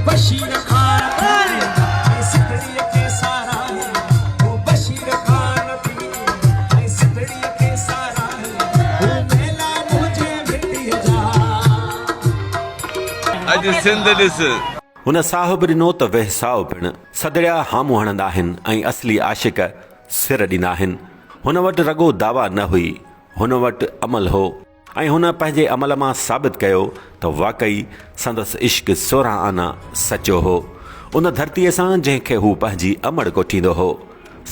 बशीर खान सिंधड़ीअ खे साराहे बशीर खान सिंधड़ीअ खे साराहे मेला मुंहिंजे मिटीअ जा अॼु सिंध ॾिस हुन साहब ॾिनो त वहसाव पिणु सदड़िया हामूं हणंदा आहिनि ऐं असली आशिक सिर ॾींदा आहिनि। हुन वटि रुॻो दावा न हुई, हुन वटि अमल हो ऐं हुन पंहिंजे अमल मां साबित कयो त वाक़ई संदसि इश्क 16 आना सचो हो उन धरतीअ सां जंहिंखे हू पंहिंजी अमड़ कोठींदो हो।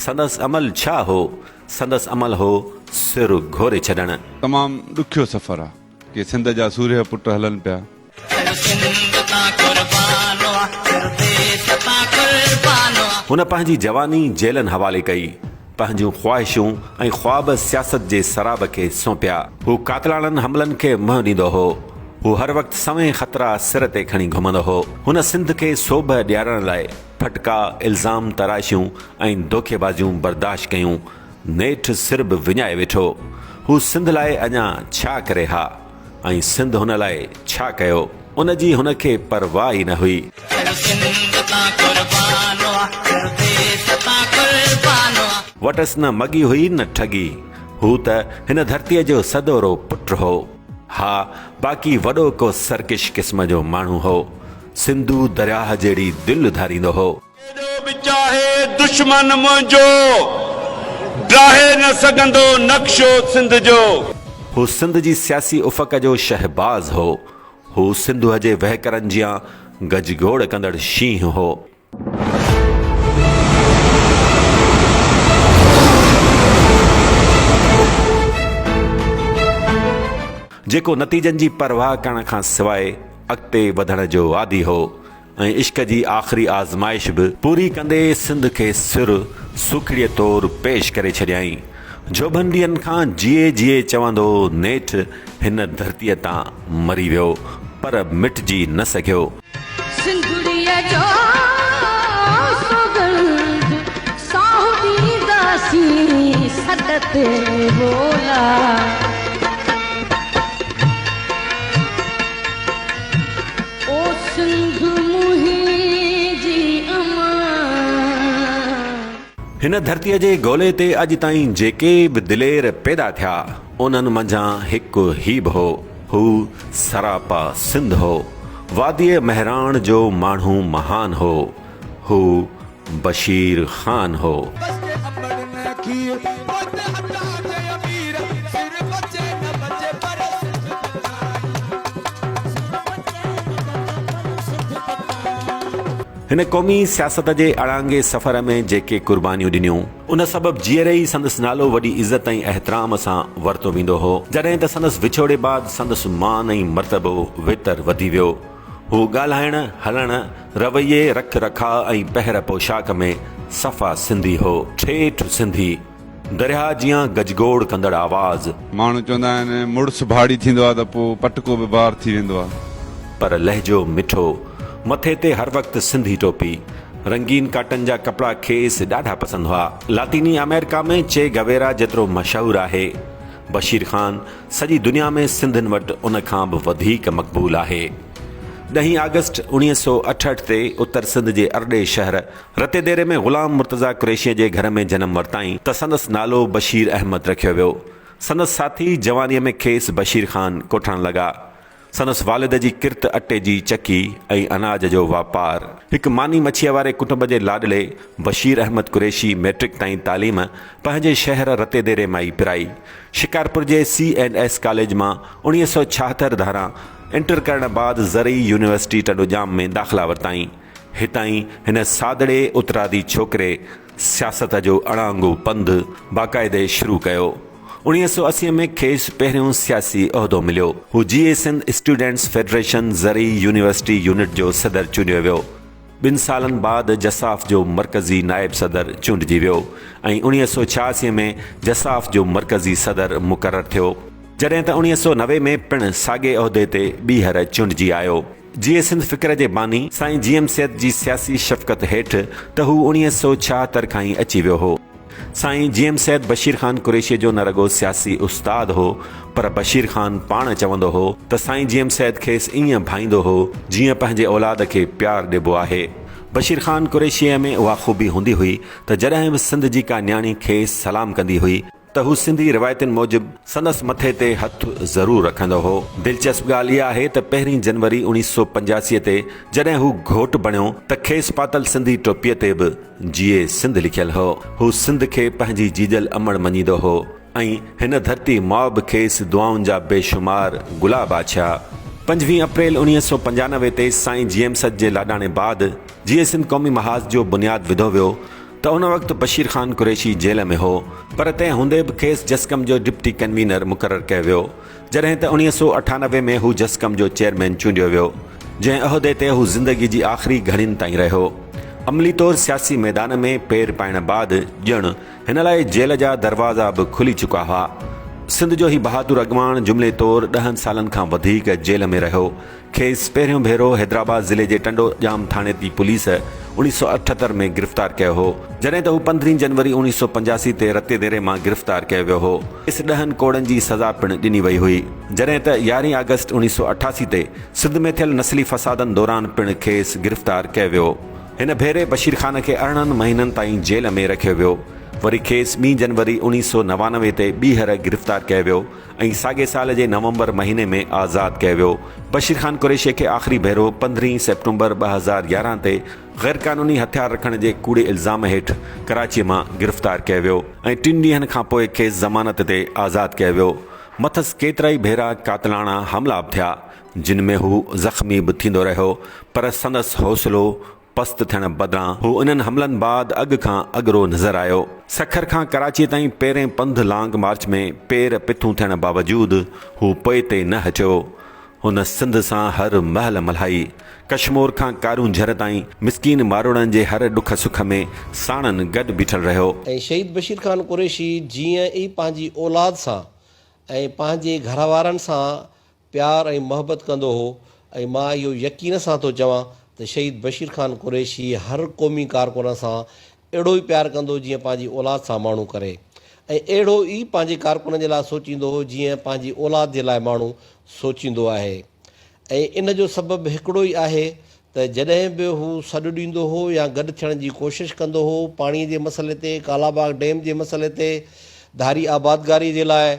संदसि अमल छा हो? संदसि अमल हो सिर घोरे छॾणु। तमामु ॾुखियो सफ़र आहे कि सिंध जा सूर्य पुट हलनि पिया। हुन पंहिंजी जवानी जेलनि हवाले कई, पंहिंजूं ख़्वाहिशूं ऐं ख़्वाब सियासत जे सराब खे सौंपिया। हू कातलाणनि हमलनि खे मुंहुं ॾींदो हो, हू हर वक़्तु सवें ख़तरा सिर ते खणी घुमंदो हो। हुन सिंध खे सोभ ॾियारण लाइ फटका, इल्ज़ाम तराशियूं ऐं धोखेबाज़ियूं बर्दाश्त कयूं। नेठि सिर बि विञाए वेठो। हू सिंध लाइ अञा छा करे हा ऐं सिंध हुन लाइ छा कयो, उन जी हुनखे परवाह ई न हुई। वटसि न मगी हुई न ठगी, हू त हिन धरतीअ जो सदोरो पुट हो। हा, बाक़ी वॾो को सरकिश क़िस्म जो माण्हू हो। सिंधू दरियाह जहिड़ी दिलि धारींदो हो। चाहे दुश्मन मुंहिंजो ड्राहे न सघंदो नक्शो सिंध जो। हू सिंध जी सियासी उफ़क़ जो शहबाज़ हो। हू सिंधूअ जे वहकरनि जियां गजगोड़ कंदड़ शींहुं हो। जेको नतीजनि जी परवाह करण खां सवाइ अॻिते वधण जो आदी हो ऐं इश्क जी आख़िरी आज़माइश बि पूरी कंदे सिंध खे सिर सुखड़ीअ तौरु पेश करे छॾियईं। जोभनि ॾींहंनि खां जिए जिए चवंदो नेठि हिन धरतीअ तां मरी वियो पर मिटिजी न सघियो। हिन धरतीअ जे ॻोल्हे ते अॼु ताईं जेके बि दिलेर पैदा थिया उन्हनि मंझां हिकु ही बि हो, हू सरापा सिंध हो। वादीअ महराण जो माण्हू महान हो, हू बशीर खान हो। हिन क़ौमी सियासत जे अड़ांगे सफ़र में जेके क़ुर्बानियूं ॾिनियूं उन सबबि जीअरे ई संदसि नालो वॾी इज़त ऐं एहतराम सां वरितो वेंदो हो। जॾहिं त संदसि विछोड़े बाद संदसि मान ऐं मर्तबो वेतर वधी वियो। हू ॻाल्हाइण, हलण, रवैये, रख रखाव ऐं पहिर पोशाक में सफ़ा सिंधी हो, ठेठ सिंधी, दरिया जियां गजगोड़ कंदड़ आवाज़। माण्हू चवंदा आहिनि मुड़ुसु भाड़ी थींदो आहे त पोइ पटको बि बार थी वेंदो आहे। पर लहजो मिठो, मथे ते हर वक़्तु सिंधी टोपी, रंगीन काटन जा कपिड़ा खेसि ॾाढा पसंदि हुआ। लातीनी अमेरिका में चे गवेरा जेतिरो मशहूरु आहे, बशीर खान सॼी दुनिया में सिंधियुनि वटि उन खां बि वधीक मक़बूल आहे। 10 अगस्त 1968 ते उत्तर सिंध जे अरड़े शहर रतेदेरे में ग़ुलाम मुर्तज़ा कुरैशीअ जे घर में जनम वरिताईं त संदसि नालो बशीर अहमद रखियो वियो। संदसि साथी जवानीअ में खेसि बशीर खान कोठण लॻा। संदसि वालिद जी किर्त अटे जी चकी ऐं अनाज जो वापारु। हिकु मानी मच्छीअ वारे कुटुंब जे लाॾले बशीर अहमद कुरैशी मैट्रिक ताईं तालीम पंहिंजे शहर रतेदेरे मां ई पिराई। शिकारपुर जे C&S कॉलेज मां 1976 धारा इंटर करण बाद ज़रई यूनिवर्सिटी टडोजाम में दाख़िला वरिताईं। हितां ई हिन सादड़े उतरादी छोकिरे सियासत जो अड़ांगो पंधु बाक़ाइदे शुरू कयो। 1980 में खेसि पहिरियों सियासी उहिदो मिलियो। हू GA सिंध स्टूडेंट्स फेडरेशन ज़रई यूनिवर्सिटी यूनिट जो सदर चूंडियो वियो। 2 सालनि बाद जसाफ जो मरकज़ी नायब सदर चूंडिजी वियो ऐं 1986 में जसाफ जो मरकज़ी सदर मुक़ररु थियो। जॾहिं त 1990 में पिणु साॻे उहिदे ते ॿीहर चूंडिजी आयो। GA सिंध फ़िक्र जे बानी साईं GM सैद जी सियासी शफ़क़त हेठि त हू 1976 खां ई अची वियो हो। साईं जीएम सैद बशीर ख़ान कुरैशी जो न रुगो सियासी उस्ताद हो, पर बशीर ख़ान पाण चवंदो हो त साईं जीएम सैद खेसि ईअं भाईंदो हो जीअं पंहिंजे औलाद खे प्यार ॾिबो आहे। बशीर ख़ान कुरैशीअ में उहा ख़ूबी हूंदी हुई त जॾहिं बि सिंध जी का न्याणी खेसि सलाम कंदी हुई त हू सिंधी रिवायतुनि मूजिबि संदसि मथे ते हथु ज़रूरु रखंदो हो। दिलचस्प ॻाल्हि इहा आहे त 1 जनवरी 1985 ते जॾहिं हू घोटु बणियो त खेसि पातल सिंधी टोपीअ ते बि जीए सिंध लिखियलु हो। हू सिंध खे पंहिंजी जीजल अमड़ मञींदो हो ऐं हिन धरती माउ बि खेसि दुआउनि जा बेशुमार गुलाब आछा। 25 अप्रैल 1995 ते साईं जीएम सैद जे लाॾाणे बाद जीअं सिंध क़ौमी महाज़ जो बुनियादु विधो वियो त उन वक़्तु बशीर ख़ान कुरैशी जेल में हो, पर तंहिं हूंदे बि खेसि जस्कम जो डिप्टी कन्वीनर मुक़ररु कयो वियो, जॾहिं त 1998 में हू जस्कम जो चेयरमैन चूंडियो वियो, जंहिं उहिदे ते हू ज़िंदगी जी आख़िरी घड़ियुनि ताईं रहियो। अमली तौरु सियासी मैदान में पेर पाइण बाद ॼण हिन लाइ जेल जा दरवाज़ा बि खुली चुका हुआ। सिंध जो ही बहादुर अॻवान जुमिले तौरु 10 सालनि खां वधीक जेल में रहियो। खेसि पहिरियों भेरो हैदराबाद ज़िले जे टंडोजाम थाणे जी पुलिस 1978 में गिरफ़्तार कयो हो, जॾहिं त हू 15 जनवरी 1985 ते रते देरे मां गिरफ़्तार कयो वियो हो। इस 10 कोड़नि जी सज़ा पिणु ॾिनी वई हुई, जॾहिं त 11 अगस्त 1988 ते सिंध में थियल नस्ली फसादनि दौरान पिणु खेसि गिरफ़्तार कयो वियो। हिन भेरे बशीर ख़ान खे 18 महीननि ताईं जेल में रखियो वियो। वरी खेसि 2 जनवरी 1999 ते ॿीहर गिरफ़्तार कयो वियो ऐं साॻे साल जे नवंबर महीने में आज़ादु कयो वियो। बशीर ख़ान कुरैशी खे आख़िरी भेरो 15 सेप्टेम्बर 2011 ते ग़ैर क़ानूनी हथियार रखण जे कूड़े इल्ज़ाम हेठि कराची मां गिरफ़्तार कयो वियो ऐं 3 ॾींहंनि खां पोइ खेसि ज़मानत ते आज़ादु कयो वियो। मथसि केतिरा ई भेरा कातलाणा हमला बि थिया, जिन में हू ज़ख़्मी बि थींदो रहियो, पर संदसि हौसलो पस्त थियण बदिरां हू इन्हनि हमलनि बाद अॻु खां अॻिरो नज़र आयो। सखर खां कराची ताईं पहिरें पंधु लांग मार्च में पेर पिथूं थियण बावजूदि हू पोइ ते न हटियो। हुन सिंध सां हर महल मल्हाई, कश्मीर खां कारूं झर ताईं मिसकीन मारोड़नि जे हर ॾुख सुख में साणनि गॾु बीठल रहियो। ऐं शहीद बशीर ख़ान कुरैशी जीअं ई पंहिंजी औलाद सां ऐं पंहिंजे घर वारनि सां प्यार ऐं मोहबत कंदो हो, ऐं मां इहो यकीन सां थो चवां त शहीद बशीर ख़ान कुरैशी हर क़ौमी कारकुन सां अहिड़ो ई प्यारु कंदो जीअं पंहिंजी औलाद सां माण्हू करे, ऐं अहिड़ो ई पंहिंजे कारकुन जे लाइ सोचींदो हो जीअं पंहिंजी औलाद जे लाइ माण्हू सोचींदो आहे। ऐं इन जो सबबु हिकिड़ो ई आहे त जॾहिं बि हू सॾु ॾींदो हो या गॾु थियण जी कोशिशि कंदो हो पाणीअ जे मसइले ते, कालाबाग डैम जे मसइले ते, धारी आबादगारी जे लाइ,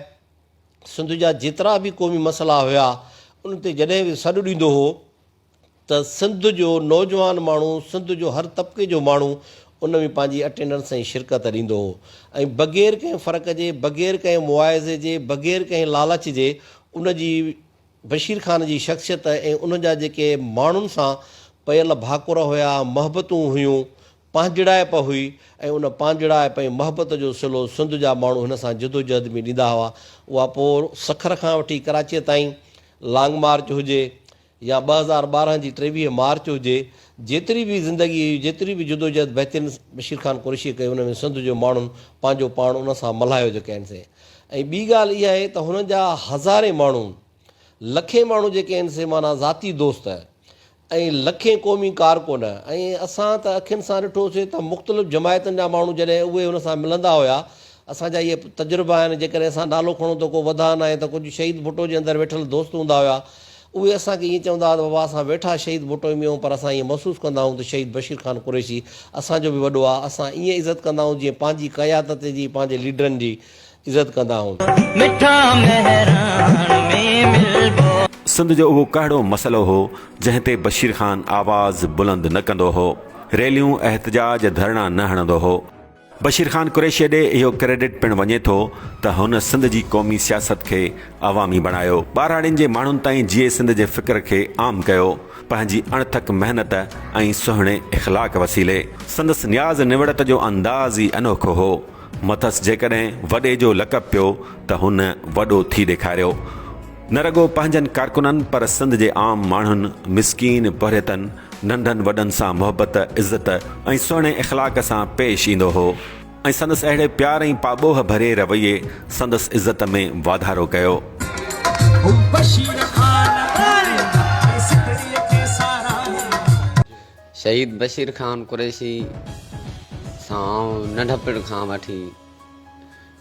सिंध जा जेतिरा बि क़ौमी मसइला हुया उन ते जॾहिं बि सॾु ॾींदो हो त सिंध जो नौजवान माण्हू, सिंध जो हर तबिके जो माण्हू उन में पंहिंजी अटेंडेंस ऐं शिरकत ॾींदो हो, ऐं बग़ैर कंहिं फ़र्क़ जे, बग़ैर कंहिं मुआवज़े जे, बग़ैर कंहिं लालच जे उन जी बशीर ख़ान जी शख़्सियत ऐं उन जा जेके माण्हुनि सां पयल भाकुर हुया, मोहबतूं हुयूं, पांजड़ाइप हुई, ऐं उन पांजड़ाइप ऐं मोहबत जो सिलो सिंध जा माण्हू हिन सां जदोजहद में ॾींदा हुआ। उहा पोइ सखर खां वठी कराचीअ ताईं लांग मार्च हुजे या 2012 जी 23 मार्च हुजे, जेतिरी बि ज़िंदगी, जेतिरी बि जदोजहद बहितरीन बशीर ख़ान कुरैशी कई, उन में सिंध जो माण्हुनि पंहिंजो पाण उन सां मल्हायो जेके आहिनि से। ऐं ॿी ॻाल्हि इहा आहे त हुन जा हज़ारे माण्हू, लखे माण्हू जेके आहिनि से माना ज़ाती दोस्त ऐं लखे क़ौमी कारकुन, ऐं असां त अखियुनि सां ॾिठोसीं त मुख़्तलिफ़ जमायतुनि जा माण्हू जॾहिं उहे हुन सां मिलंदा हुआ, असांजा इहे तजुर्बा आहिनि। जेकॾहिं असां नालो खणूं त को वधान आहे त कुझु शहीद भुट्टो जे अंदरि वेठल दोस्त हूंदा हुआ, उहे असांखे ईअं चवंदा हुआ त बाबा असां वेठा शहीद भुट्टो में आहियूं, पर असां ईअं महसूसु कंदा आहियूं त शहीद बशीर ख़ान कुरैशी असांजो बि वॾो आहे। असां ईअं इज़त कंदा आहियूं जीअं पंहिंजी क़यादत जी, पंहिंजे लीडरनि जी इज़त कंदा आहियूं। सिंध जो उहो कहिड़ो मसइलो हो जंहिं ते बशीर ख़ान आवाज़ बुलंद न कंदो हो, रैलियूं, एहतजाज, धरणा न हणंदो हो। बशीर ख़ान कुरैशी ॾे इहो क्रेडिट पिणु वञे थो त हुन सिंध जी क़ौमी सियासत खे अवामी बणायो, ॿारहाड़ियुनि जे माण्हुनि ताईं जीए सिंध जे फ़िक्र खे आम कयो, पंहिंजी अणथक महिनत ऐं सुहिणे इख़लाक़ वसीले। संदसि न्याज़ निवड़त जो अंदाज़ ई अनोखो हो। मथसि जेकॾहिं वॾे जो लक़ब पियो त हुन वॾो थी ॾेखारियो, न रुगो पंहिंजनि कारकुननि पर सिंध जे आम माण्हुनि, मिसकीन बहरियतनि, नंढनि वॾनि सां मोहबत, इज़त ऐं सुहिणे इख़लाक़ सां पेश ईंदो हो, ऐं संदसि अहिड़े प्यार ऐं पाॿोह भरे रवैये संदसि इज़त में वाधारो कयो। शहीद बशीर ख़ान कुरैशी सां नंढपण खां वठी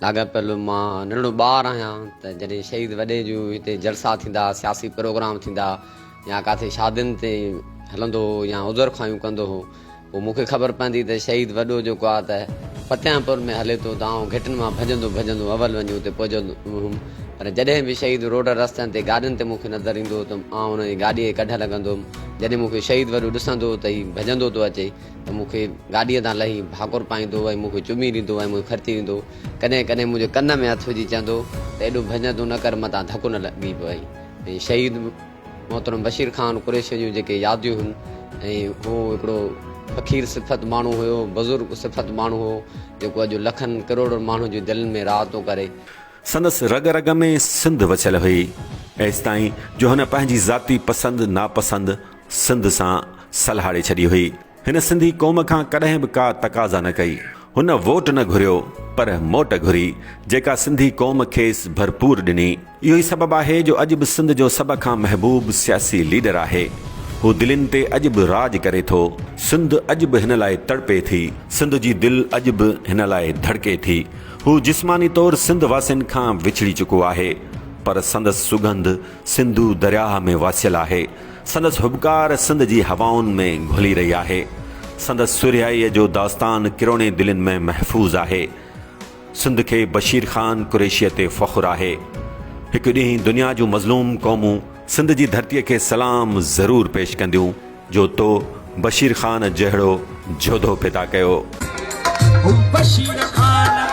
लाॻापियल मां नंढो ॿारु आहियां त जॾहिं शहीद वॾे जूं हिते जलसा थींदा, सियासी प्रोग्राम थींदा या काथे शादियुनि ते हलंदो हो या उज़र खायूं कंदो हो, पोइ मूंखे ख़बर पवंदी त शहीद वॾो जेको आहे त फतेहपुर में हले थो, त आउं घिटिन मां भॼंदो भॼंदो अवल वञी उते पहुचंदो हुउमि। पर जॾहिं बि शहीद रोड रस्तनि ते गाॾियुनि ते मूंखे नज़र ईंदो त आउं हुन जी गाॾीअ खे कढ लॻंदुमि। जॾहिं मूंखे शहीद वॾो ॾिसंदो त हीउ भॼंदो थो अचे त मूंखे गाॾीअ तां लही भाकुर पाईंदो ऐं मूंखे चुमी ॾींदो ऐं मूंखे खर्ची ॾींदो। कॾहिं कॾहिं मुंहिंजे कन में हथु विझी चवंदो त एॾो भॼंदो न कर, मथां धकु न लॻी पई। ऐं शहीद मोहतरम बशीर ख़ान कुरैशी जूं जेके यादियूं आहिनि, ऐं हू हिकिड़ो फ़क़ीर सिफ़त माण्हू हुयो, बुज़ुर्ग सिफ़त माण्हू हो, जेको अॼु लखनि करोड़नि माण्हू जी दिलि में राह थो करे। संदसि रग रग में सिंध वसियल हुई, एसि ताईं जो हुन पंहिंजी ज़ाती पसंदि नापसंदि सिंध सां सलहाड़े छॾी हुई। हिन सिंधी क़ौम खां कॾहिं बि का तक़ाज़ा न कई। हुन वोट न घुरियो पर मोट घुरी, जेका सिंधी क़ौम खेसि भरपूर ॾिनी। इहो ई सबबु आहे जो अॼु बि सिंध जो सभ खां महबूब सियासी लीडर आहे। हू दिलनि ते अॼु बि राज करे थो। सिंध अॼु बि हिन लाइ तड़पे थी, सिंध जी दिलि अॼु बि हिन लाइ धड़के थी। हू जिस्मानी तौरु सिंध वासियुनि खां विछड़ी चुको आहे, पर संदसि सुगंध सिंधू दरिया में वासियल आहे। संदसि हुबकार सिंध जी हवाउनि में घुली रही आहे। संदसि सुरियाईअ जो दास्तान किरोने दिलनि में महफ़ूज़ आहे। सिंध खे बशीर ख़ान कुरैशीअ ते फ़ख़्रु आहे। हिकु ॾींहुं दुनिया जूं मज़लूम क़ौमूं सिंध जी धरतीअ खे सलाम ज़रूरु पेश कंदियूं, जो तो बशीर ख़ान जहिड़ो जोधो पैदा कयो। बशीर ख़ान